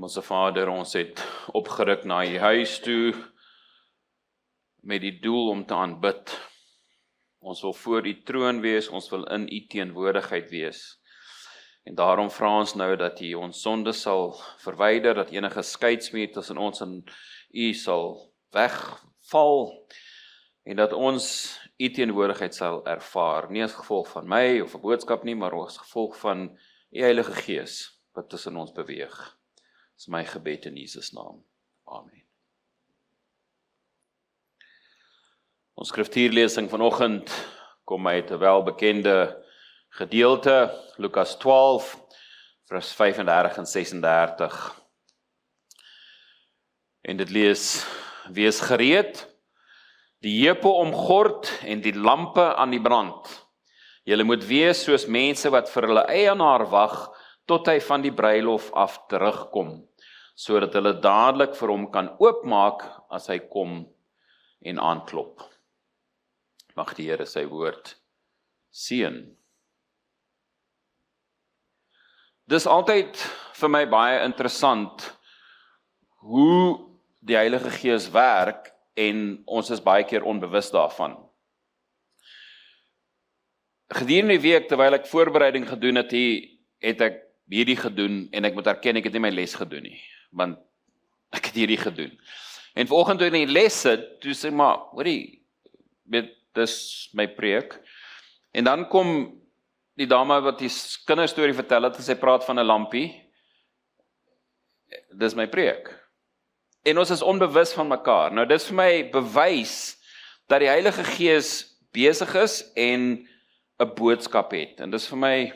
Onse Vader, ons het opgeruk na U huis toe, met die doel om te aanbid. Ons wil voor U troon wees, ons wil in U teenwoordigheid wees. En daarom vra ons nou dat U ons sonde sal verwyder, dat enige skeidsmuur tussen ons en U sal wegval, en dat ons U teenwoordigheid sal ervaar, nie as gevolg van my of 'n boodskap nie, maar as gevolg van U Heilige Gees, wat tussen ons beweeg. Dis my gebed in Jesus naam. Amen. Ons skriftuurlesing vanoggend kom uit 'n welbekende gedeelte, Lukas 12, vers 35 en 36. En dit lees: Wees gereed, die heupe omgord en die lampe aan die brand. Julle moet wees soos mense wat vir hulle eienaar wag, tot hy van die bruilof af terugkom, sodat hulle dadelik vir hom kan oopmaak as hy kom en aanklop. Mag die Here sy woord seën. Dis altyd vir my baie interessant hoe die Heilige Gees werk, en ons is baie keer onbewus daarvan. Gedurende die week, terwyl ek voorbereiding gedoen het, het ek hierdie gedoen, en ek moet erken, ek het nie my les gedoen nie, want ek het hierdie gedoen. En vanoggend toe ek in die les sit, toe sê maar, hoorie, dis my preek, en dan kom die dame wat die kinderstorie vertel het, en sy praat van 'n lampie, dis my preek. En ons is onbewus van mekaar. Nou dis vir my bewys dat die Heilige Gees besig is en 'n boodskap het. En dis vir my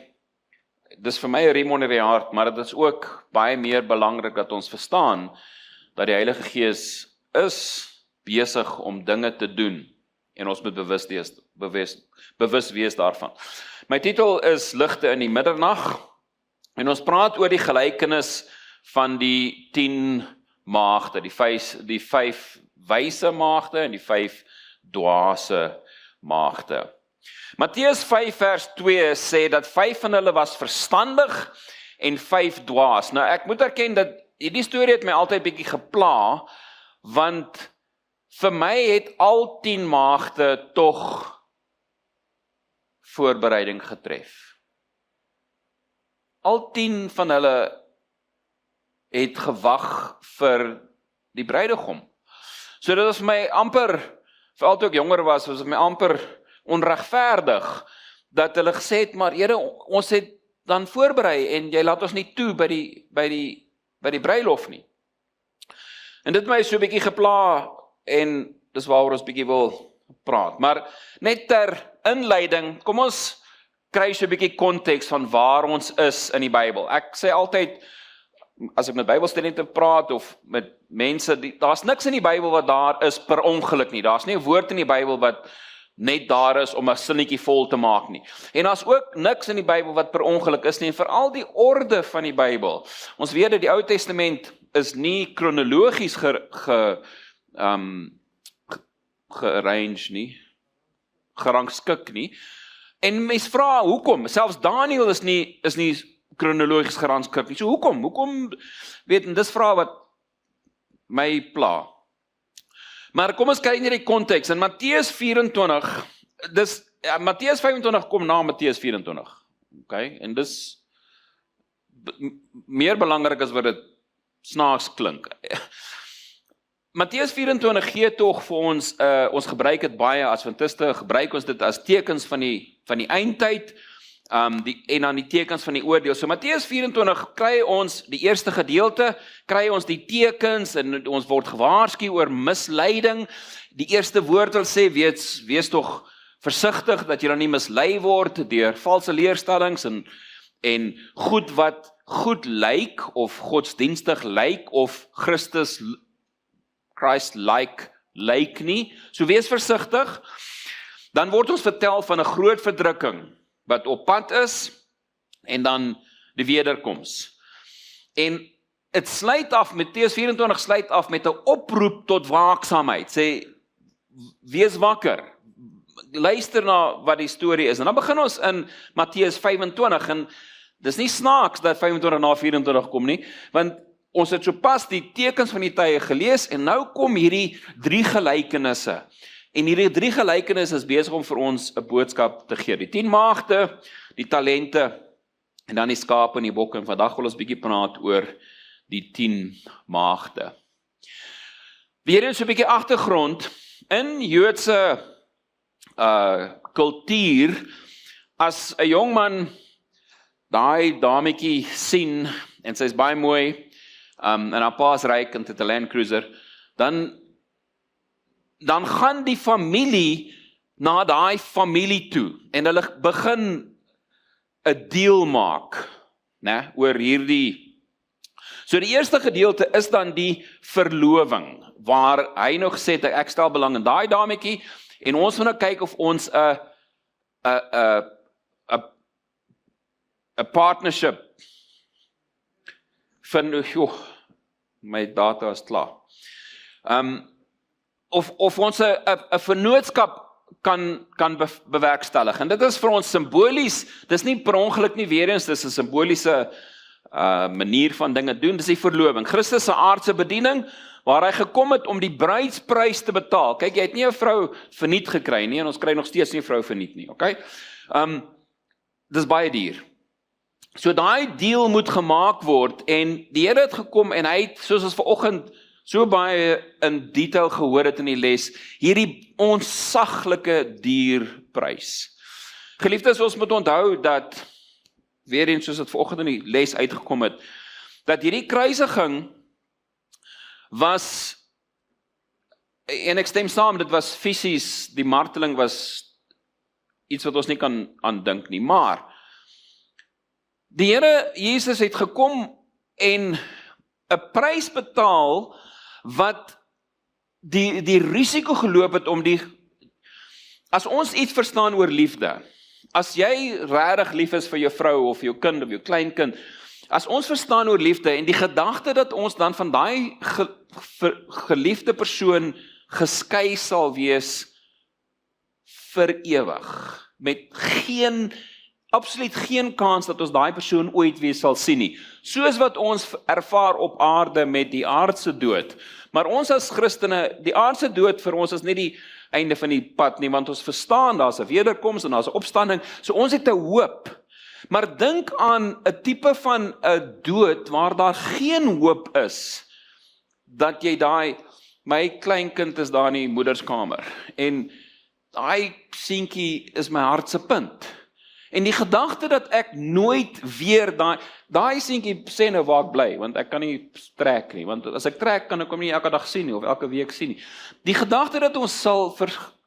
'n riem onder die hart, maar dit is ook baie meer belangrik dat ons verstaan dat die Heilige Gees is besig om dinge te doen, en ons moet bewus wees daarvan. My titel is Ligte in die middernag, en ons praat oor die gelykenis van die 10 maagde, die 5 wyse maagde en die 5 dwaase maagde. Matteus 5 vers 2 sê dat 5 van hulle was verstandig en 5 dwaas. Nou ek moet erken dat hierdie storie het my altyd bietjie gepla, want vir my het al 10 maagde tog voorbereiding getref. Al 10 van hulle het gewag vir die bruidegom. So dit was vir my amper, veral toe ek jonger was dit my amper onregverdig, dat hulle gesê het, maar Here, ons het dan voorberei, en jy laat ons nie toe by die bruilof nie. En dit het my so 'n bietjie gepla, en dis waaroor ons bietjie wil praat. Maar net ter inleiding, kom ons kry so 'n bietjie konteks van waar ons is in die Bybel. Ek sê altyd, as ek met Bybelstudente praat, of met mense, daar's niks in die Bybel wat daar is per ongeluk nie. Daar's nie 'n woord in die Bybel wat net daar is om 'n sinnetjie vol te maak nie. En daar's ook niks in die Bybel wat per ongeluk is nie, en veral die orde van die Bybel. Ons weet dat die Ou Testament is nie kronologies gerangskik nie. En mens vra, hoekom? Selfs Daniël is nie kronologies gerangskik nie. So hoekom? En dis vrae wat my pla. Maar kom ons kyk net die konteks. In Matteus 24, Matteus 25 kom na Matteus 24. Okay? En dis meer belangrik as wat dit snaaks klink. Matteus 24 gee tog vir ons, ons gebruik dit baie, Adventiste gebruik ons dit as tekens van die eindtyd, en dan die tekens van die oordeel. So Matteus 24 kry ons die eerste gedeelte, kry ons die tekens, en ons word gewaarsku oor misleiding. Die eerste woord wil sê, wees tog versigtig dat jy dan nie mislei word deur valse leerstellings en goed wat goed lyk, of godsdienstig lyk, of Christ-like lyk nie. So wees versigtig. Dan word ons vertel van 'n groot verdrukking wat op pad is, en dan die wederkoms. En dit sluit af, Matteus 24 sluit af met 'n oproep tot waaksaamheid. Sê, wees wakker. Luister na wat die storie is. En dan begin ons in Matteus 25, en dis nie snaaks dat 25 na 24 kom nie, want ons het sopas die tekens van die tye gelees, en nou kom hierdie 3 gelykenisse. En hierdie 3 gelykenisse is besig om vir ons 'n boodskap te gee. Die 10 maagde, die talente, en dan die skape en die bokke, en vandag wil ons bietjie praat oor die 10 maagde. Weer eens so 'n bietjie agtergrond, in Joodse kultuur, as 'n jong man daai dametjie sien, en sy is baie mooi, en haar pa is ryk en het 'n Land Cruiser, dan gaan die familie na daai familie toe, en hulle begin 'n deal maak, né, oor hierdie. So die eerste gedeelte is dan die verloving, waar hy nog sê, ek stel belang in daai dametjie, en ons moet nou kyk of ons 'n partnership vind. My data is klaar. Of ons 'n vennootskap kan bewerkstellig. En dit is vir ons simbolies, dis nie per ongeluk nie, weer eens, dis 'n simboliese manier van dinge doen, dis die verloving. Christus se aardse bediening, waar hy gekom het om die bruidsprys te betaal. Kyk, jy het nie 'n vrou verniet gekry nie, en ons kry nog steeds nie 'n vrou verniet nie, okay? Dis baie duur. So daai deal moet gemaak word, en die Here het gekom, en hy het, soos ons vanoggend so baie in detail gehoor het in die les, hierdie onsaglike duur prys. Geliefdes, ons moet onthou dat, weer eens soos dit vanoggend in die les uitgekom het, dat hierdie kruisiging was, en ek stem saam, dit was fisies, die marteling was iets wat ons nie kan aandink nie, maar die Here Jesus het gekom en 'n prys betaal wat die risiko geloop het om as ons iets verstaan oor liefde, as jy regtig lief is vir jou vrou of jou kind of jou kleinkind, as ons verstaan oor liefde en die gedagte dat ons dan van daai geliefde persoon geskei sal wees vir ewig, met absoluut geen kans dat ons daai persoon ooit weer sal sien nie, soos wat ons ervaar op aarde met die aardse dood. Maar ons as Christene, die aardse dood vir ons is nie die einde van die pad nie, want ons verstaan, daar's 'n wederkoms en daar's 'n opstanding, so ons het 'n hoop. Maar dink aan 'n tipe van 'n dood waar daar geen hoop is, dat jy my kleinkind is daar in die moederskamer, en daai seentjie is my hart se punt. En die gedagte dat ek nooit weer daai seentjie sê nou waar ek bly, want ek kan nie trek nie, want as ek trek kan ek hom nie elke dag sien nie, of elke week sien nie. Die gedagte dat ons sal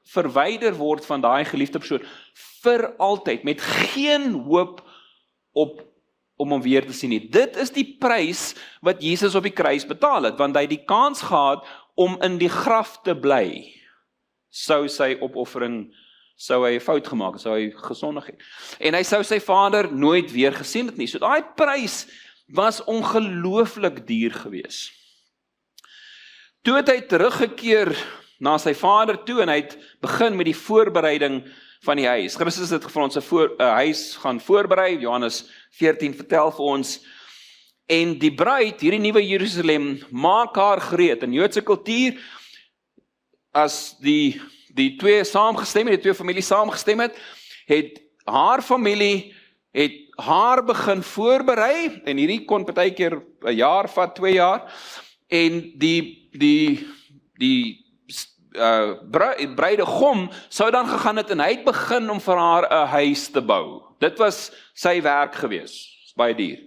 verwyder word van daai geliefde persoon, vir altyd, met geen hoop om hom weer te sien nie. Dit is die prys wat Jesus op die kruis betaal het, want hy het die kans gehad om in die graf te bly, sou sy opoffering, sou hy 'n fout gemaak, sou hy gesondig het. En hy sou sy Vader nooit weer gesien het nie. So daai prys was ongelooflik duur gewees. Toe het hy teruggekeer na sy Vader toe, en hy het begin met die voorbereiding van die huis. Christus het vir ons 'n huis gaan voorberei, Johannes 14 vertel vir ons, en die bruid, hierdie nuwe Jerusalem, maak haar gereed. In Joodse kultuur, as die twee saamgestem het, die twee families saamgestem het haar familie haar begin voorberei, en hierdie kon partykeer 'n jaar vat, 2 jaar, en die bruidegom sou dan gegaan het, en hy het begin om vir haar 'n huis te bou. Dit was sy werk gewees, baie duur.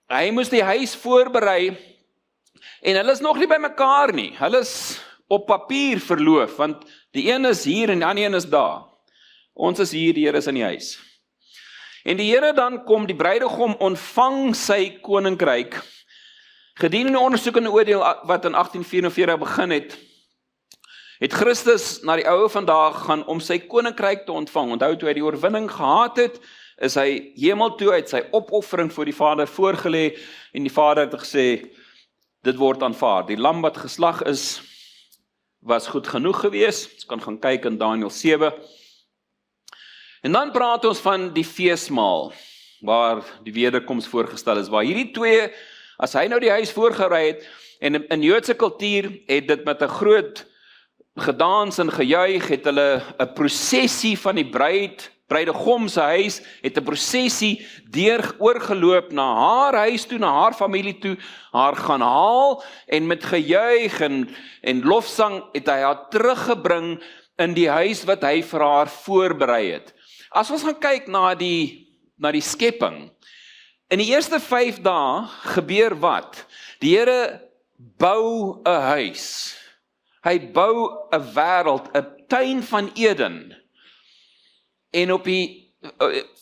Hy moes die huis voorberei, en hulle is nog nie by mekaar nie, hulle is op papier verloof, want die een is hier en die ander een is daar. Ons is hier, die Here is in die huis. En die Here dan kom, die bruidegom ontvang sy koninkryk. Gedurende die ondersoek en oordeel wat in 1844 begin het Christus na die oue vandag gaan om sy koninkryk te ontvang. Onthou, toe hy die oorwinning gehad het, is hy hemel toe, uit sy opoffering voor die Vader voorgelê, en die Vader het gesê, dit word aanvaar. Die lam wat geslag is, was goed genoeg gewees. Ons kan gaan kyk in Daniël 7. En dan praat ons van die feesmaal, waar die wederkoms voorgestel is, waar hierdie twee As hy nou die huis voorgerei het, en in Joodse kultuur het dit met 'n groot gedans en gejuig, het hulle 'n prosessie van die bruidegom se huis, het 'n prosessie oorgeloop na haar huis toe, na haar familie toe, haar gaan haal, en met gejuig en lofsang het hy haar teruggebring in die huis wat hy vir haar voorberei het. As ons gaan kyk na die skepping, in die eerste 5 dae gebeur wat? Die Here bou 'n huis. Hy bou 'n wêreld, 'n tuin van Eden. En op die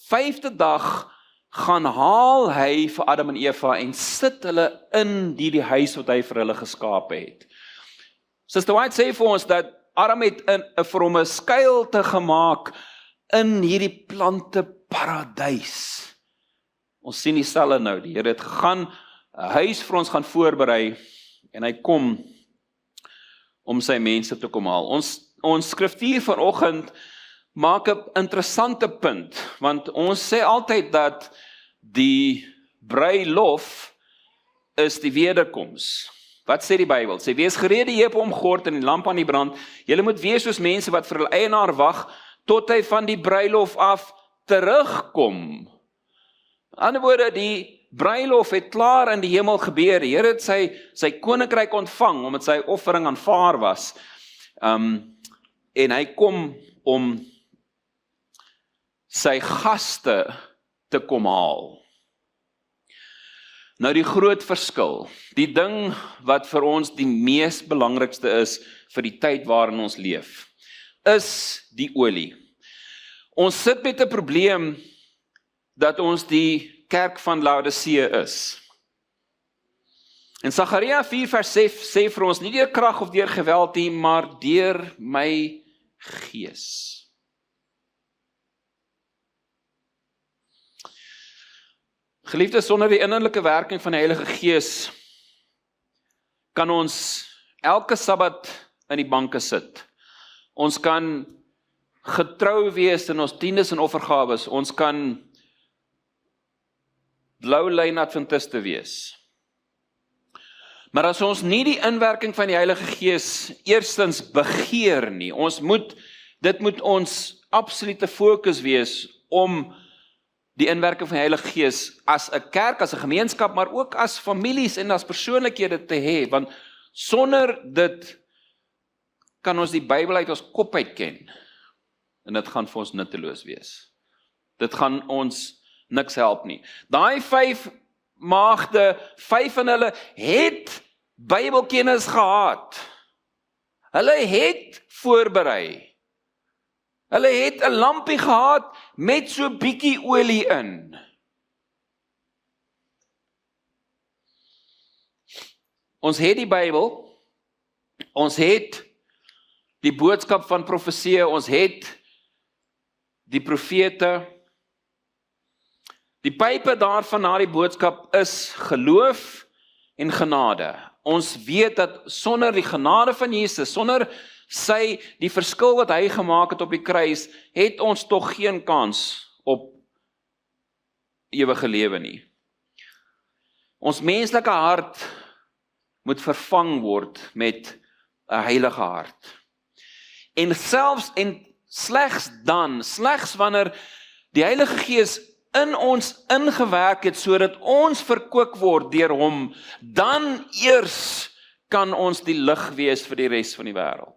5de dag gaan haal hy vir Adam en Eva en sit hulle in die huis wat hy vir hulle geskape het. Suster White sê vir ons dat Adam het vir hom 'n skuilte gemaak in hierdie plante paradys. Ons sien dieselfde nou, die Here het gegaan, 'n huis vir ons gaan voorberei, en hy kom om sy mense te kom haal. Ons skriftuur vanoggend maak 'n interessante punt, want ons sê altyd dat die bruilof is die wederkoms. Wat sê die Bybel? Sê, wees gereed, die heupe omgord en die lamp aan die brand. Julle moet wees soos mense wat vir hulle eienaar wag, tot hy van die bruilof af terugkom. In ander woorde, die bruilof het klaar in die hemel gebeur. Die Here het sy koninkryk ontvang, omdat sy offering aanvaar was. En hy kom om sy gaste te kom haal. Nou die groot verskil, die ding wat vir ons die mees belangrikste is vir die tyd waarin ons leef, is die olie. Ons sit met 'n probleem dat ons die kerk van Laodicea is. En Sagaria 4 vers 6 sê vir ons, nie deur krag of deur geweld nie, maar deur my gees. Geliefdes, sonder die innerlike werking van die Heilige Gees, kan ons elke Sabbat in die banke sit. Ons kan getrou wees in ons tiendes en offergawes, ons kan blou lyn adventiste wees. Maar as ons nie die inwerking van die Heilige Gees eerstens begeer nie, dit moet ons absolute fokus wees om die inwerking van die Heilige Gees as 'n kerk, as 'n gemeenskap, maar ook as families en as persoonlikhede te hê, want sonder dit kan ons die Bybel uit ons kop uit ken, en dit gaan vir ons nutteloos wees. Dit gaan ons niks help nie. Daai 5 maagde, 5 van hulle het Bybelkennis gehad. Hulle het voorberei. Hulle het 'n lampie gehad met so bietjie olie in. Ons het die Bybel, ons het die boodskap van profeseë, ons het die profete. Die pype daarvan na die boodskap is geloof en genade. Ons weet dat sonder die genade van Jesus, sonder die verskil wat hy gemaak het op die kruis, het ons tog geen kans op ewige lewe nie. Ons menslike hart moet vervang word met 'n heilige hart. En slegs wanneer die Heilige Gees in ons ingewerk het, sodat ons verkoop word deur hom, dan eers kan ons die lig wees vir die res van die wêreld.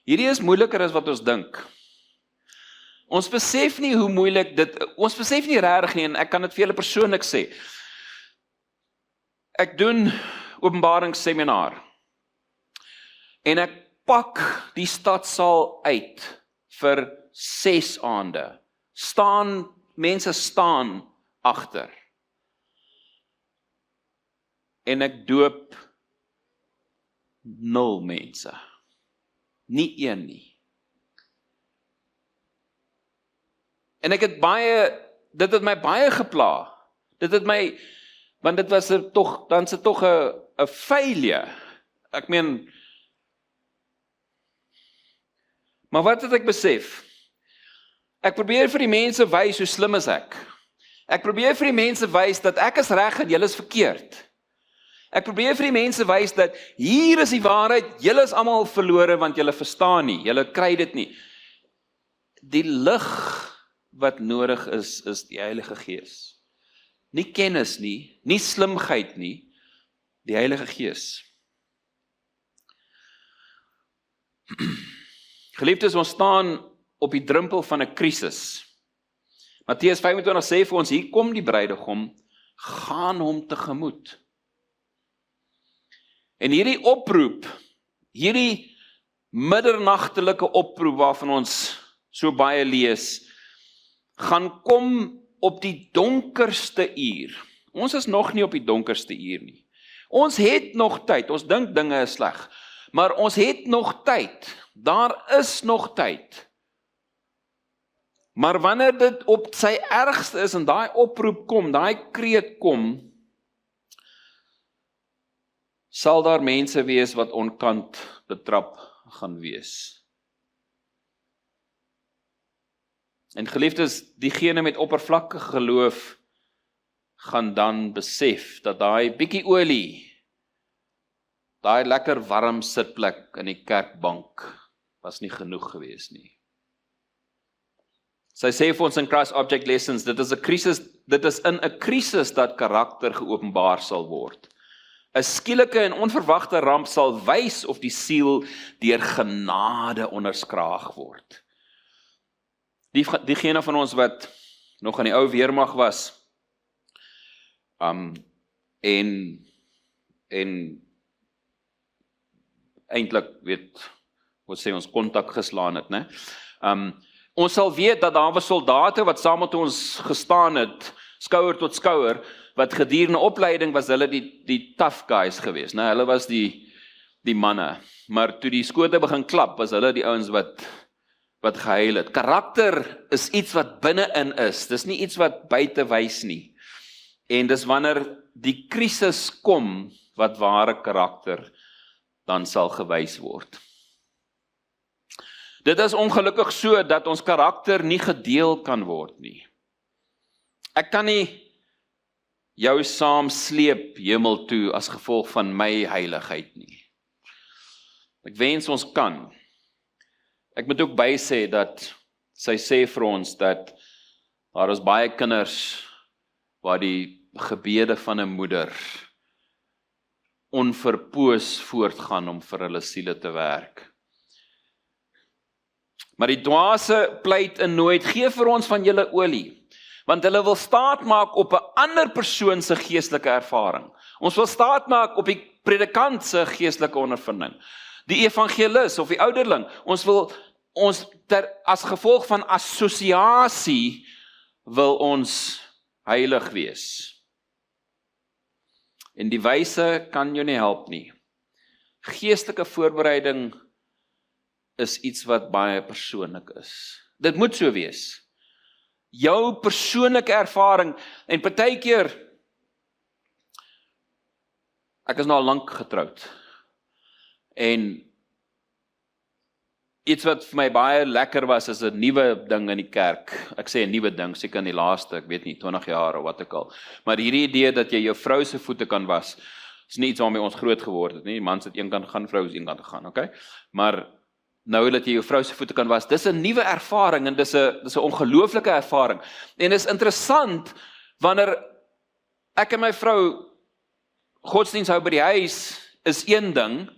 Hierdie is moeiliker as wat ons dink. Ons besef nie hoe moeilik ons besef nie regtig nie, en ek kan dit vir julle persoonlik sê. Ek doen openbaringsseminar, en ek pak die stadsaal uit vir 6 aande. Mense staan agter. En ek doop 0 mense. Nie een nie. En dit het my baie gepla. Want dit was dan se tog 'n failure. Ek meen, maar wat het ek besef? Ek probeer vir die mense wys hoe slim is ek. Ek probeer vir die mense wys dat ek is reg en julle is verkeerd. Ek probeer vir die mense wys dat hier is die waarheid, julle is almal verlore want julle verstaan nie, julle kry dit nie. Die lig wat nodig is die Heilige Gees. Nie kennis nie, nie slimheid nie, die Heilige Gees. Geliefdes, ons staan op die drempel van 'n krisis. Matteus 25 sê vir ons, hier kom die bruidegom, gaan hom tegemoet. En hierdie oproep, hierdie middernagtelike oproep waarvan ons so baie lees, gaan kom op die donkerste uur. Ons is nog nie op die donkerste uur nie. Ons het nog tyd, ons dink dinge is sleg, maar ons het nog tyd, daar is nog tyd. Maar wanneer dit op sy ergste is en daai oproep kom, daai kreet kom, sal daar mense wees wat onkant betrap gaan wees. En geliefdes, diegene met oppervlakkige geloof gaan dan besef dat daai bietjie olie, daai lekker warm sitplek in die kerkbank was nie genoeg gewees nie. Sy sê vir ons in Christ Object Lessons, dit is in 'n krisis dat karakter geopenbaar sal word. 'n Skielike en onverwagte ramp sal wys of die siel deur genade onderskraag word. Diegene van ons wat nog aan die ou weermag was, en eintlik wat sê ons kontak geslaan het, né? Ons sal weet dat daar was soldate wat saam met ons gestaan het, skouer tot skouer, wat gedurende opleiding was hulle die tough guys gewees, né? Hulle was die manne, maar toe die skote begin klap, was hulle die ouens wat gehuil het. Karakter is iets wat binne-in is, dis nie iets wat buite wys nie. En dis wanneer die krisis kom, wat ware karakter dan sal gewys word. Dit is ongelukkig so, dat ons karakter nie gedeel kan word nie. Ek kan nie jou saam sleep hemel toe, as gevolg van my heiligheid nie. Ek wens ons kan. Ek moet ook bysê dat, sy sê vir ons, dat daar is baie kinders, waar die gebede van 'n moeder onverpoos voortgaan om vir hulle siele te werk. Maar die dwaase pleit in nooit, gee vir ons van julle olie, want hulle wil staat maak op 'n ander persoon se geestelike ervaring. Ons wil staat maak op die predikant se geestelike ondervinding, die evangelis of die ouderling. Ons wil as gevolg van assosiasie wil ons heilig wees. En die wyse kan jou nie help nie. Geestelike voorbereiding is iets wat baie persoonlik is. Dit moet so wees. Jou persoonlike ervaring, en partykeer, ek is nou al lank getroud, en iets wat vir my baie lekker was, is 'n nuwe ding in die kerk. Ek sê 'n nuwe ding, seker in die laaste, ek weet nie, 20 jaar of wat ook al. Maar hierdie idee dat jy jou vrou se voete kan was, is nie iets waarmee ons groot geword het nie. Die man sit een kant gaan, vrou is een kant gaan, okay? Maar nou dat jy jou vrou se voete kan was, dis 'n nuwe ervaring, en dis 'n ongelooflike ervaring. En dis interessant, wanneer ek en my vrou godsdiens hou by die huis, is een ding,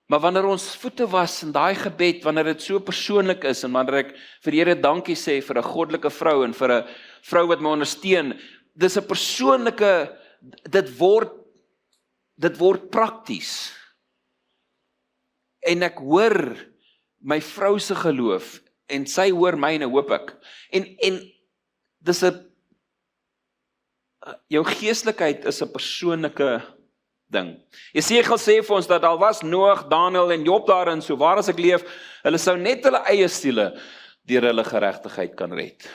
maar wanneer ons voete was in daai gebed, wanneer dit so persoonlik is, en wanneer ek vir die Here dankie sê vir 'n goddelike vrou, en vir 'n vrou wat my ondersteun, dis 'n persoonlike, dit word prakties. En ek hoor my vrou se geloof, en sy hoor myne, hoop ek. En dis jou geestelikheid is 'n persoonlike ding. Jesegiel sê vir ons dat al was Noag, Daniel en Job daarin, so waar as ek leef, hulle sou net hulle eie siele deur hulle geregtigheid kan red.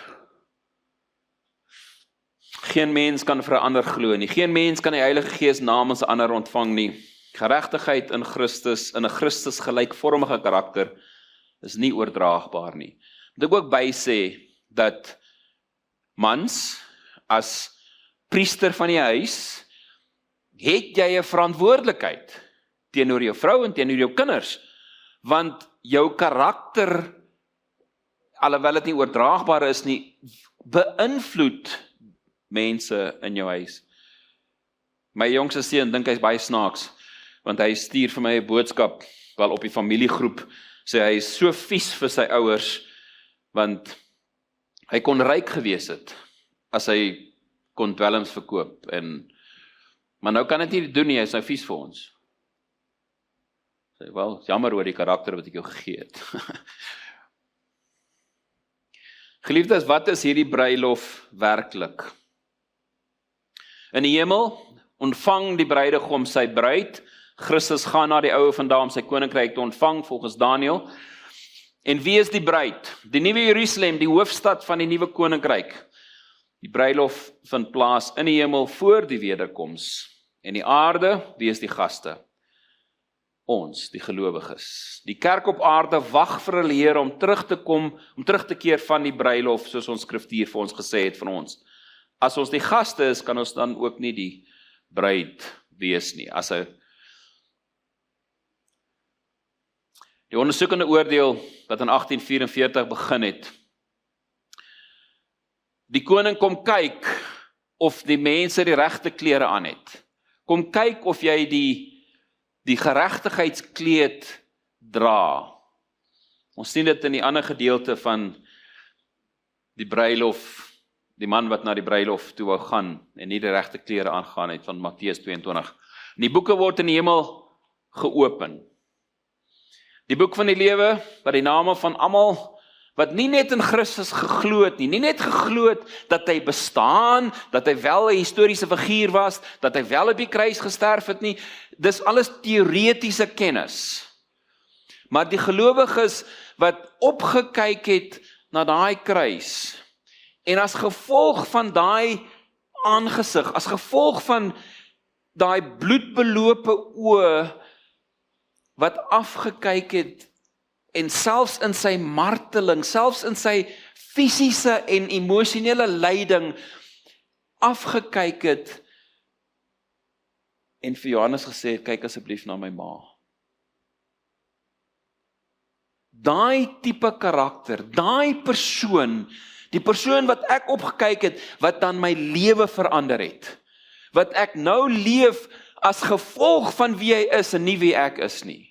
Geen mens kan vir 'n ander glo nie. Geen mens kan die Heilige Gees namens 'n ander ontvang nie. Geregtigheid in Christus, in 'n Christus gelykvormige karakter, is nie oordraagbaar nie. Moet ek ook by sê dat mans, as priester van die huis, het jy 'n verantwoordelikheid teenoor jou vrou en teenoor jou kinders, want jou karakter, alhoewel dit nie oordraagbaar is nie, beïnvloed mense in jou huis. My jongste seun dink hy's baie snaaks, want hy stuur vir my 'n boodskap, wel op die familiegroep, sê hy is so vies vir sy ouers, want hy kon ryk gewees het, as hy kon dwelms verkoop, maar nou kan dit nie doen nie, hy is nou vies vir ons. Sê, wel, jammer oor die karakter wat ek jou gegee het. Geliefdes, wat is hierdie bruilof werklik? In die hemel ontvang die bruidegom sy bruid, Christus gaan na die oue vandaan om sy koninkryk te ontvang, volgens Daniël. En wie is die bruid? Die nuwe Jerusalem, die hoofstad van die nuwe koninkryk. Die bruilof vind plaas in die hemel voor die wederkoms. En die aarde, wie is die gaste? Ons, die gelowiges. Die kerk op aarde wag vir hulle Here om terug te kom, om terug te keer van die bruilof, soos ons skriftuur vir ons gesê het van ons. As ons die gaste is, kan ons dan ook nie die bruid wees nie. Die ondersoekende oordeel wat in 1844 begin het. Die koning kom kyk of die mense die regte klere aan het. Kom kyk of jy die geregtigheidskleed dra. Ons sien dit in die ander gedeelte van die bruilof, die man wat na die bruilof toe wou gaan en nie die regte klere aangaan het, van Matteus 22. En die boeke word in die hemel geopen. Die boek van die lewe, wat die name van almal, wat nie net in Christus geglo het nie, nie net geglo het dat hy bestaan, dat hy wel 'n historiese figuur was, dat hy wel op die kruis gesterf het nie, dis alles teoretiese kennis. Maar die gelowiges wat opgekyk het na daai kruis, en as gevolg van daai aangesig, as gevolg van daai bloedbelope oë, wat afgekyk het, en selfs in sy marteling, selfs in sy fisiese en emosionele lyding, afgekyk het, en vir Johannes gesê het, kyk asseblief na my ma. Daai tipe karakter, daai persoon, die persoon wat ek opgekyk het, wat dan my lewe verander het, wat ek nou leef as gevolg van wie hy is en nie wie ek is nie.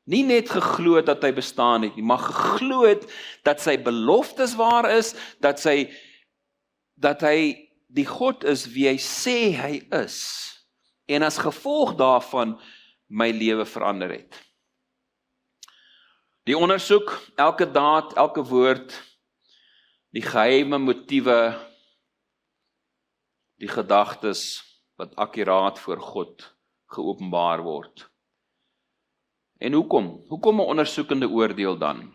Nie net geglo dat hy bestaan het nie, maar geglo het dat sy beloftes waar is, dat hy die God is wie hy sê hy is, en as gevolg daarvan my lewe verander het. Die ondersoek, elke daad, elke woord, die geheime motiewe, die gedagtes wat akkuraat voor God geopenbaar word. En hoekom? Hoekom 'n ondersoekende oordeel dan?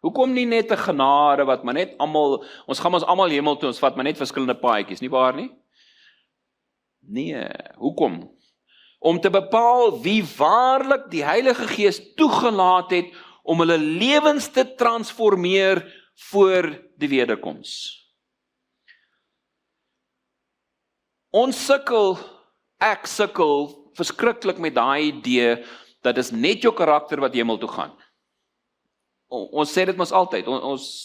Hoekom nie net 'n genade wat maar net almal, ons gaan ons almal hemel toe, ons vat maar net verskillende paadjies, nie waar nie? Nee, hoekom? Om te bepaal wie waarlik die Heilige Gees toegelaat het om hulle lewens te transformeer voor die wederkoms. Ons sukkel, ek sukkel verskriklik met daai idee dat is net jou karakter wat hemel toe gaan. Ons sê dit mos altyd,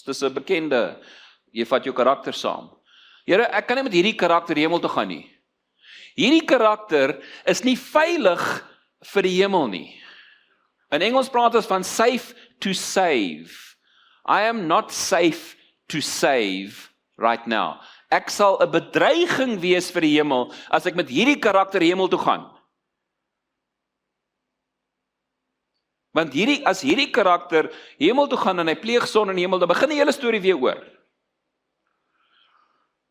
dis 'n bekende, jy vat jou karakter saam. Here, ek kan nie met hierdie karakter hemel toe gaan nie. Hierdie karakter is nie veilig vir die hemel nie. In Engels praat ons van safe to save. I am not safe to save right now. Ek sal 'n bedreiging wees vir die hemel as ek met hierdie karakter hemel toe gaan. Want as hierdie karakter hemel toe gaan en hy pleeg sonde in die hemel, dan begin die hele storie weer oor.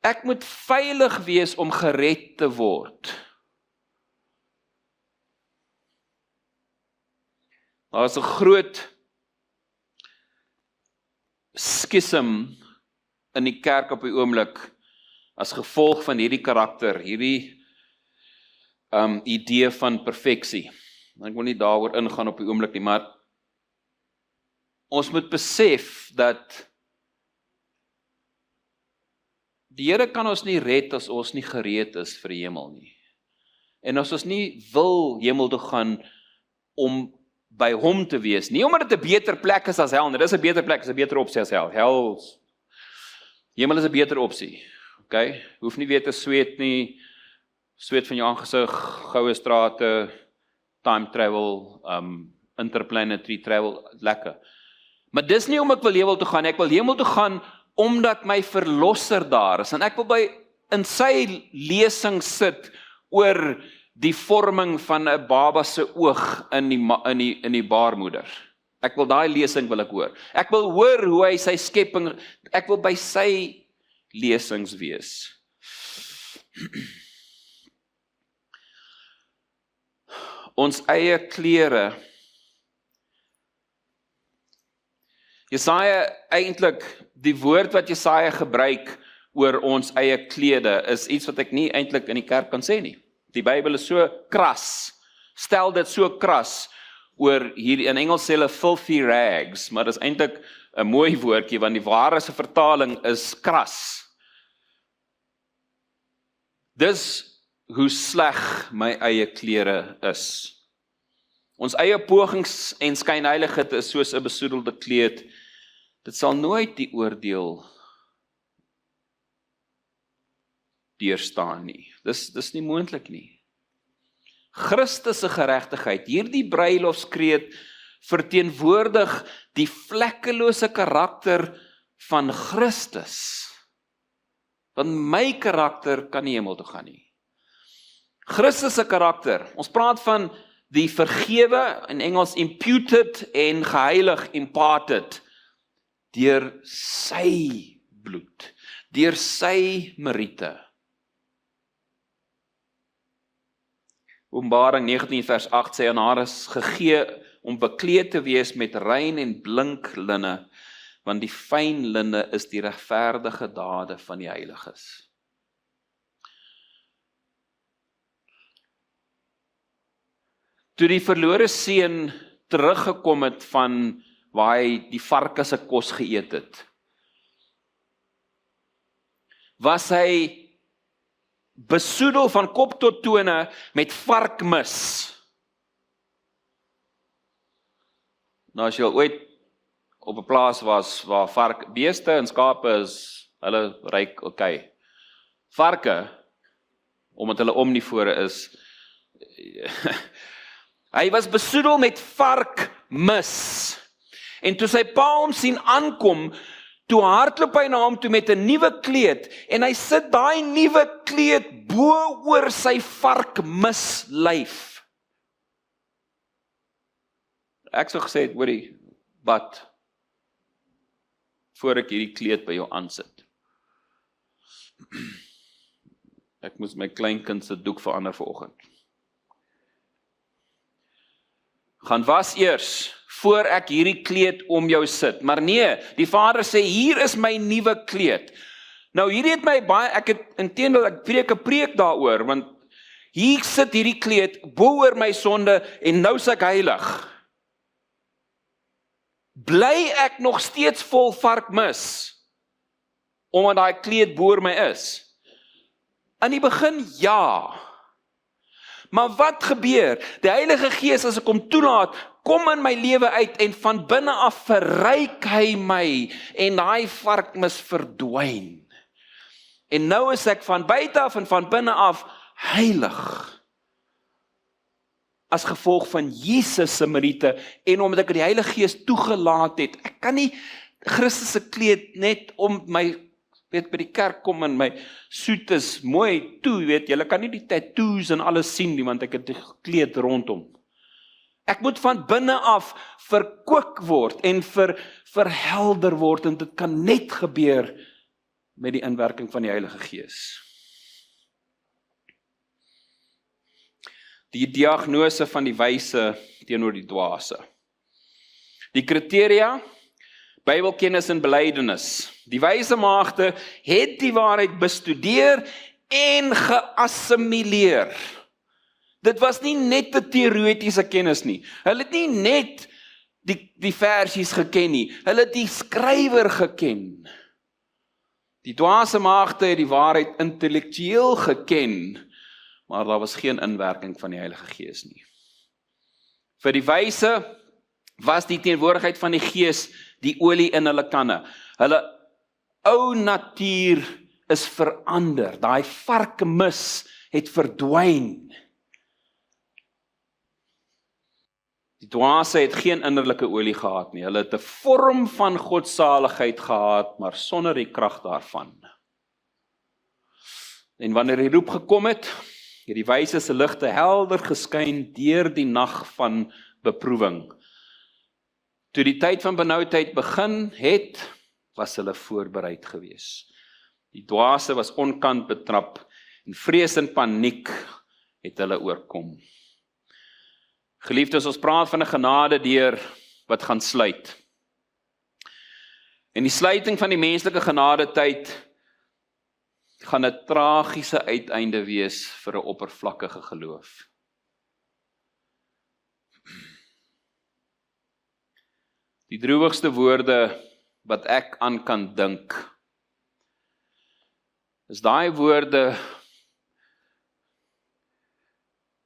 Ek moet veilig wees om gered te word. Daar is 'n groot skism in die kerk op die oomblik as gevolg van hierdie karakter, hierdie idee van perfeksie. Ek wil nie daaroor ingaan op die oomblik nie, maar ons moet besef dat Die Here kan ons nie red as ons nie gereed is vir die hemel nie. En as ons nie wil hemel toe gaan om by hom te wees, nie omdat dit 'n beter plek is as hel, dit is 'n beter plek, is 'n beter opsie as hel. Hemel is 'n beter opsie. Okay? Hoef nie weer te sweet nie, sweet van jou aangesig, goue strate, time travel, interplanetary travel, lekker. Maar dis nie om ek wil hemel toe gaan, ek wil hemel toe gaan omdat my verlosser daar is, en ek wil in sy lesing sit oor die vorming van 'n baba se oog in die baarmoeder. Ek wil daai lesing wil ek hoor. Ek wil hoor hoe hy sy skepping, ek wil by sy lesings wees. Ons eie klere. Jesaja, eintlik, die woord wat Jesaja gebruik oor ons eie klede, is iets wat ek nie eintlik in die kerk kan sê nie. Die Bybel is so kras, stel dit so kras oor hier, in Engels sê hulle filthy rags, maar dit is eintlik 'n mooi woordjie, want die ware se vertaling is kras. Dis hoe sleg my eie klere is. Ons eie pogings en skynheiligheid is soos 'n besoedelde kleed. Dit sal nooit die oordeel deurstaan nie. Dis nie moontlik nie. Christus se geregtigheid, hierdie bruilofskreed verteenwoordig die vlekkelose karakter van Christus. Want my karakter kan nie hemel toe gaan nie. Christus se karakter, ons praat van die vergewe, in Engels imputed en geheilig, imparted, deur sy bloed, deur sy meriete. Openbaring 19 vers 8 sê, aan haar is gegee om bekleed te wees met rein en blink linne, want die fyn linne is die regverdige dade van die heiliges. Toe die verlore seun teruggekom het van waar hy die varke se kos geëet het, was hy besoedel van kop tot tone met varkmis. Nou as jy ooit op 'n plaas was waar beeste en skape is, hulle ryk okay. Varke, omdat hulle omnivore is, hy was besoedel met varkmis. En toe sy pa hom sien aankom, toe hardloop hy na hom toe met 'n nuwe kleed, en hy sit daai nuwe kleed bo oor sy varkmislyf. Ek sou gesê het, hoorie, wat, voor ek hierdie kleed by jou aansit. Ek moes my kleinkind se doek verander vanoggend. Gaan was eers, voor ek hierdie kleed om jou sit. Maar nee, die vader sê, hier is my nuwe kleed. Nou hierdie het my baie, ek preek 'n preek daaroor, want hier sit hierdie kleed bo oor my sonde, en nou is ek heilig. Bly ek nog steeds vol varkmis, omdat daai kleed bo oor my is? In die begin, ja. Maar wat gebeur? Die Heilige Gees, as ek hom toelaat, kom in my lewe uit, en van binne af verryk hy my, en daai varkmis verdwyn. En nou is ek van buite af en van binne af heilig. As gevolg van Jesus se meriete, en omdat ek die Heilige Gees toegelaat het. Ek kan nie Christus se kleed net om my, by die kerk kom en my soet is mooi toe, julle kan nie die tattoos en alles sien nie, want ek het die kleed rondom. Ek moet van binne af verkook word en verhelder word, en dit kan net gebeur met die inwerking van die Heilige Gees. Die diagnose van die wyse teenoor die dwaase. Die kriteria, Bybelkennis en belydenis. Die wyse maagde het die waarheid bestudeer en geassimileer. Dit was nie net 'n teoretiese kennis nie. Hulle het nie net die versies geken nie. Hulle het die skrywer geken. Die dwaase maagde het die waarheid intellektueel geken, maar daar was geen inwerking van die Heilige Gees nie. Vir die wyse was die teenwoordigheid van die Gees die olie in hulle kanne. Hulle ou natuur is verander. Daai varkemis het verdwyn. Die dwaase het geen innerlike olie gehad nie. Hulle het 'n vorm van godsaligheid gehad, maar sonder die krag daarvan. En wanneer die roep gekom het die wyse se ligte helder geskyn deur die nag van beproewing. Toe die tyd van benoudheid begin het, was hulle voorbereid gewees. Die dwaase was onkant betrap en vrees en paniek het hulle oorkom. Geliefdes, ons praat van 'n genade deur wat gaan sluit. En die sluiting van die menslike genadetyd gaan 'n tragiese uiteinde wees vir 'n oppervlakkige geloof. Die droewigste woorde wat ek aan kan dink, is daai woorde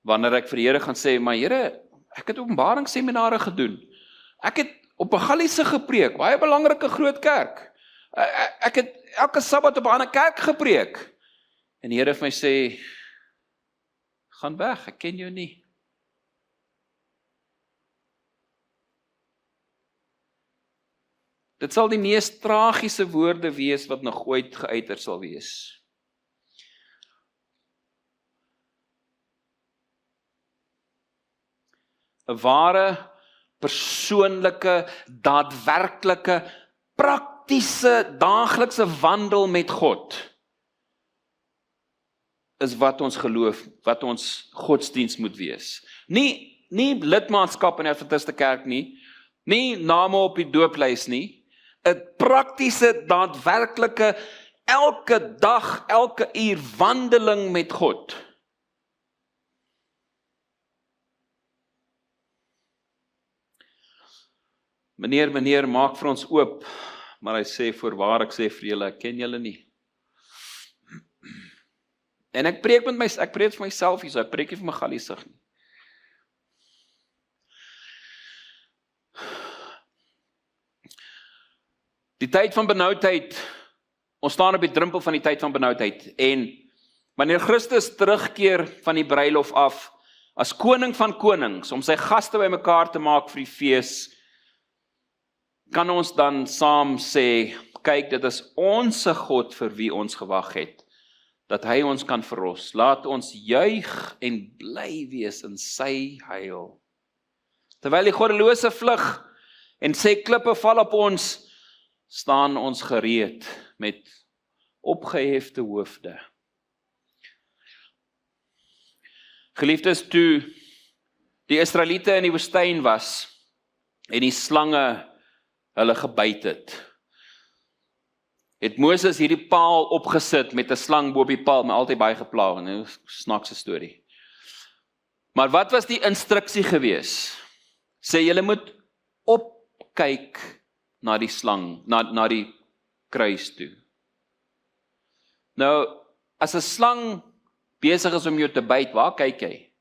wanneer ek vir die Here gaan sê, maar Here, ek het openbaringsseminare gedoen. Ek het op 'n Galliese gepreek, baie belangrike groot kerk. Ek het elke Sabbat op 'n ander kerk gepreek. En die Here vir my sê, gaan weg, ek ken jou nie. Dit sal die mees tragiese woorde wees wat nog ooit geuiter sal wees. ‘n ware, persoonlike, daadwerklike, praktiese, daaglikse wandel met God is wat ons geloof, wat ons godsdiens moet wees. Nie lidmaatskap in die Adventiste kerk nie name op die dooplys nie, 'n praktiese, daadwerklike, elke dag, elke uur wandeling met God. Meneer, maak vir ons oop, maar hy sê, voorwaar ek sê vir julle, ek ken julle nie. En ek preek vir myself hier, so ek preek nie vir my Galliesig nie. Die tyd van benoudheid, ons staan op die drempel van die tyd van benoudheid, en wanneer Christus terugkeer van die bruilof af, as koning van konings, om sy gaste by mekaar te maak vir die fees, kan ons dan saam sê, kyk, dit is onse God vir wie ons gewag het, dat hy ons kan verlos. Laat ons juig en bly wees in sy heil. Terwyl die goddelose vlug en sê klippe val op ons, staan ons gereed met opgehefte hoofde. Geliefdes, toe die Israeliete in die woestyn was en die slange hulle gebyt het Moses hierdie paal opgesit met 'n slang bo op die paal, maar altyd baie gepla, 'n snaakse storie. Maar wat was die instruksie gewees? Sê julle moet opkyk na die slang, na die kruis toe. Nou, as 'n slang besig is om jou te byt, waar kyk jy?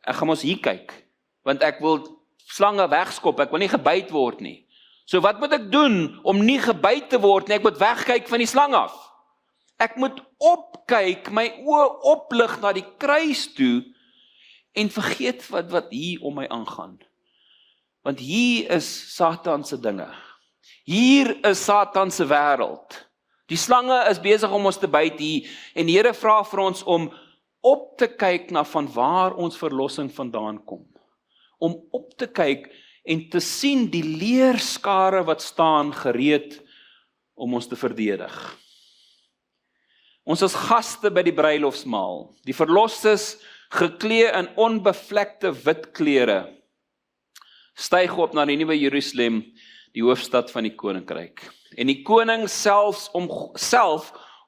Ek gaan mos hier kyk, want ek wil slange wegskop, ek wil nie gebyt word nie. So wat moet ek doen om nie gebyt te word nie? Ek moet wegkyk van die slang af. Ek moet opkyk, my oë oplig na die kruis toe en vergeet wat hier om my aangaan. Want hier is Satan se dinge. Hier is Satan se wêreld. Die slange is besig om ons te byt hier en die Here vra vir ons om op te kyk na van waar ons verlossing vandaan kom. Om op te kyk en te sien die leerskare wat staan gereed om ons te verdedig. Ons is gaste by die bruilofsmaal. Die verlosses, geklee in onbevlekte wit klere, styg op na die nuwe Jerusalem, die hoofstad van die koninkryk. En die koning self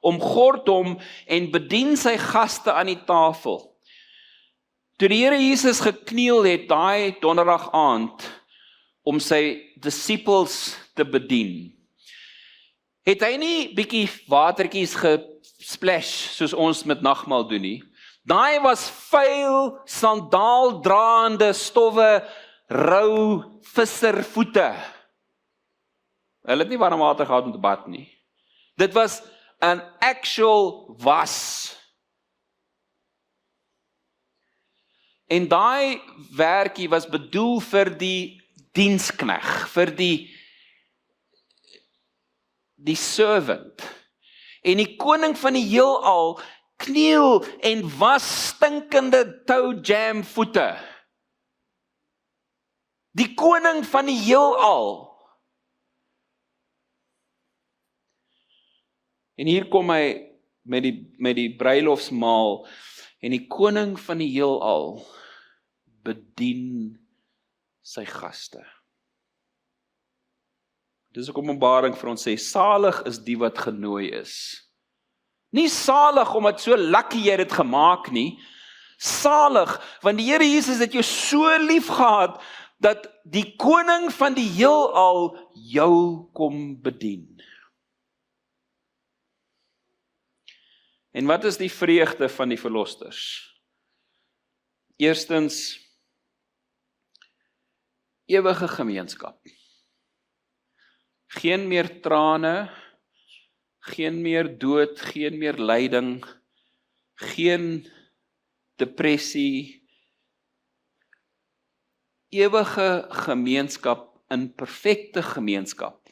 omgord hom en bedien sy gaste aan die tafel. Toe die Here Jesus gekniel het daai donderdag aand om sy disippels te bedien, het hy nie bietjie watertjies gesplash soos ons met nagmaal doen nie. Daai was vuil, sandaaldraande, stowwe, rou visservoete. Hulle het nie warm water gehad om te bad nie. Dit was 'n actual was. En daai werkie was bedoel vir die dienskneg, vir die servant. En die koning van die heelal kniel en was stinkende toe jam voete. Die koning van die heelal. En hier kom hy met die bruilofsmaal en die koning van die heelal bedien sy gaste. Dis 'n openbaring vir ons sê, salig is die wat genooi is. Nie salig omdat so lucky jy dit gemaak nie. Salig, want die Here Jesus het jou so lief gehad, dat die koning van die heelal jou kom bedien. En wat is die vreugde van die verlosters? Eerstens, ewige gemeenskap. Geen meer trane, geen meer dood, geen meer lyding, geen depressie, ewige gemeenskap in perfekte gemeenskap.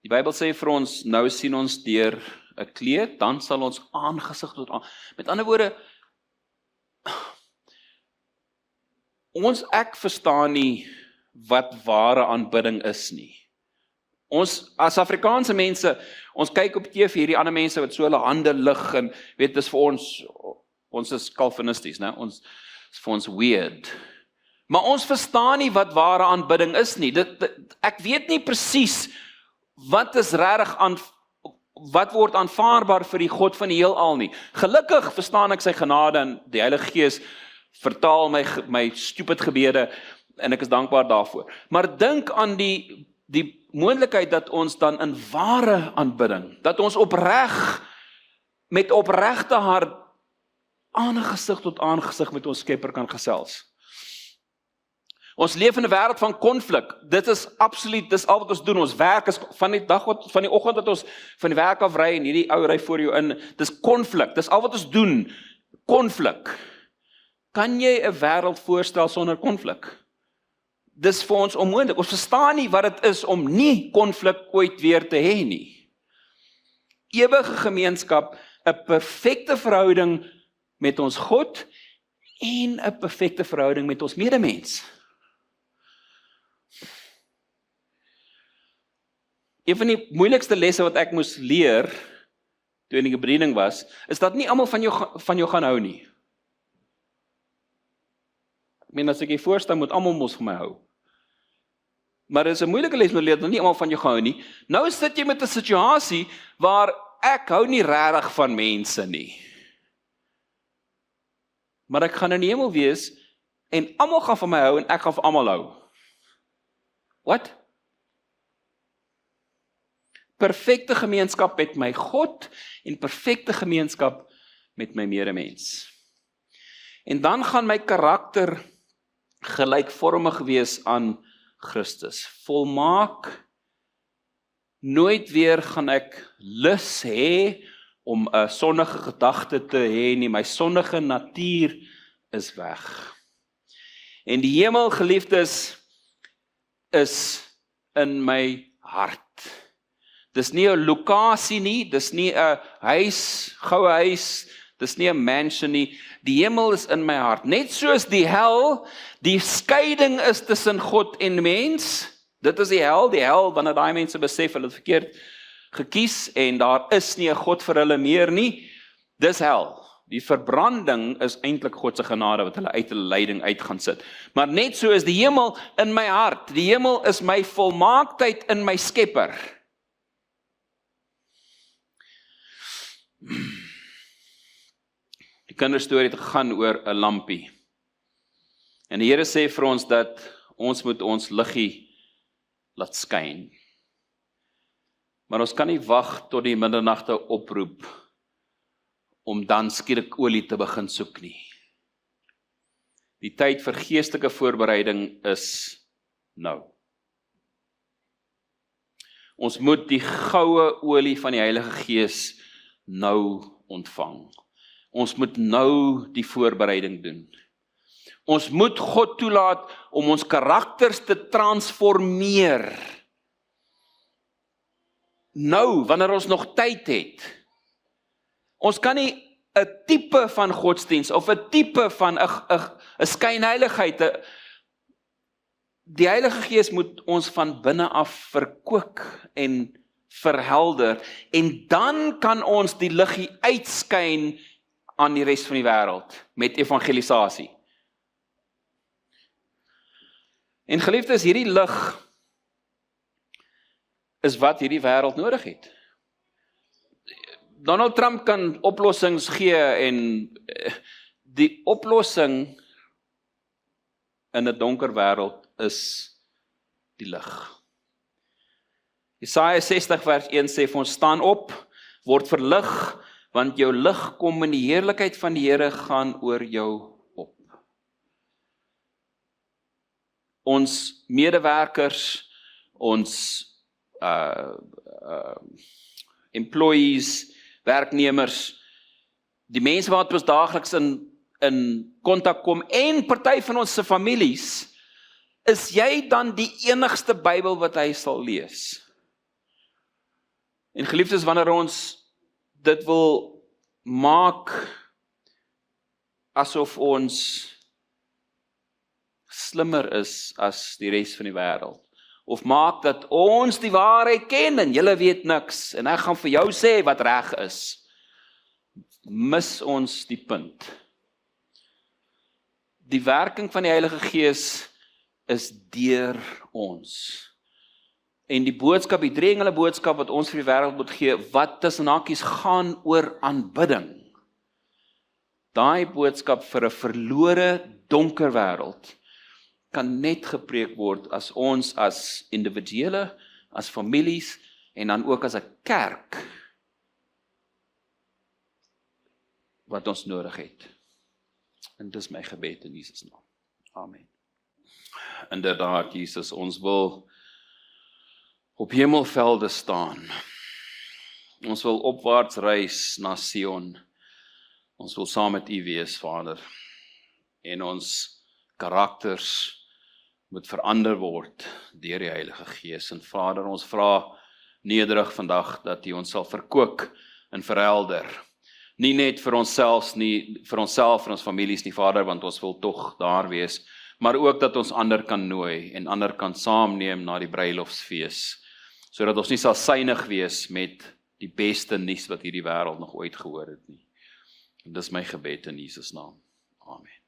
Die Bybel sê vir ons, nou sien ons deur 'n kleed, dan sal ons aangesig tot aan. Met ander woorde, ek verstaan nie wat ware aanbidding is nie. Ons as Afrikaanse mense, ons kyk op TV hierdie ander mense wat so hulle hande lig en weet dis vir ons is Calvinisties, né? Ons is vir ons weird. Maar ons verstaan nie wat ware aanbidding is nie. Ek weet nie presies wat is regtig wat word aanvaarbaar vir die God van die heelal nie. Gelukkig verstaan ek sy genade en die Heilige Gees vertaal my stupid gebede en ek is dankbaar daarvoor. Maar dink aan die moontlikheid dat ons dan in ware aanbidding, dat ons met opregte hart aangesig tot aangesig met ons Skepper kan gesels. Ons leef in 'n wêreld van konflik. Dit is absoluut, dis al wat ons doen. Ons werk is van die oggend dat ons van die werk af ry en hierdie ou ry voor jou in. Dis konflik. Dis al wat ons doen. Konflik. Kan jy 'n wêreld voorstel sonder konflik? Dis vir ons onmoontlik. Ons verstaan nie wat dit is om nie konflik ooit weer te hê nie. Ewige gemeenskap, 'n perfekte verhouding met ons God en 'n perfekte verhouding met ons medemens. Een van die moeilikste lesse wat ek moes leer toe in die bediening was, is dat nie almal van jou gaan hou nie. Ek meen as ek jy voorstel, moet almal mos van my hou. Maar dit is 'n moeilike les om leer dat nie almal van jou gaan hou nie. Nou sit jy met 'n situasie waar ek hou nie regtig van mense nie. Maar ek gaan in die hemel wees en almal gaan van my hou en ek gaan van almal hou. Wat? Perfekte gemeenskap met my God en perfekte gemeenskap met my medemens. En dan gaan my karakter gelykvormig wees aan Christus. Volmaak. Nooit weer gaan ek lus hê om 'n sondige gedagte te hê nie. My sondige natuur is weg. En die hemel, geliefdes, is in my hart. Dis nie 'n lokasie nie, dis nie 'n huis, goue huis, dis nie 'n mansion nie. Die hemel is in my hart. Net soos die hel, die skeiding is tussen God en mens. Dit is die hel wanneer daai mense besef hulle het verkeerd gekies en daar is nie 'n God vir hulle meer nie. Dis hel. Die verbranding is eintlik God se genade wat hulle uit hulle lyding uit gaan sit. Maar net so is die hemel in my hart. Die hemel is my volmaaktheid in my Skepper. Die kinderstorie het gegaan oor 'n lampie. En die Here sê vir ons dat ons moet ons liggie laat skyn. Maar ons kan nie wag tot die middernagte oproep om dan skielik olie te begin soek nie. Die tyd vir geestelike voorbereiding is nou. Ons moet die goue olie van die Heilige Gees nou ontvang. Ons moet nou die voorbereiding doen. Ons moet God toelaat om ons karakters te transformeer. Nou, wanneer ons nog tyd het. Ons kan nie 'n tipe van godsdiens of 'n tipe van 'n skynheiligheid. Die Heilige Gees moet ons van binne af verkook en verhelder en dan kan ons die liggie uitskyn aan die res van die wêreld met evangelisasie. En geliefdes, hierdie lig is wat hierdie wêreld nodig het. Donald Trump kan oplossings gee en die oplossing in 'n donker wêreld is die lig. Jesaja 60 vers 1 sê vir ons, staan op, word verlig, want jou lig kom en die heerlikheid van die Here gaan oor jou op. Ons medewerkers, ons employees, werknemers, die mense wat ons daagliks in kontak kom en party van ons se families, is jy dan die enigste Bybel wat hy sal lees? En geliefdes, wanneer ons dit wil maak asof ons slimmer is as die res van die wêreld, of maak dat ons die waarheid ken en julle weet niks, en ek gaan vir jou sê wat reg is, mis ons die punt. Die werking van die Heilige Gees is deur ons. En die boodskap, die 3 engele boodskap wat ons vir die wêreld moet gee, wat tussen hakies gaan oor aanbidding. Daai boodskap vir 'n verlore, donker wêreld kan net gepreek word as ons as individuele, as families en dan ook as 'n kerk wat ons nodig het. En dis my gebed in Jesus naam. Amen. Inderdaad, Jesus, ons wil op hemelvelde staan. Ons wil opwaarts reis na Sion. Ons wil saam met U wees, Vader. En ons karakters moet verander word deur die Heilige Gees. En Vader, ons vra nederig vandag dat U ons sal verkoop en verhelder. Nie net vir onsself en ons families nie, Vader, want ons wil tog daar wees, maar ook dat ons ander kan nooi en ander kan saamneem na die bruilofsfees, sodat ons nie sal suinig wees met die beste nuus wat hierdie wêreld nog ooit gehoor het nie. En dis my gebed in Jesus naam. Amen.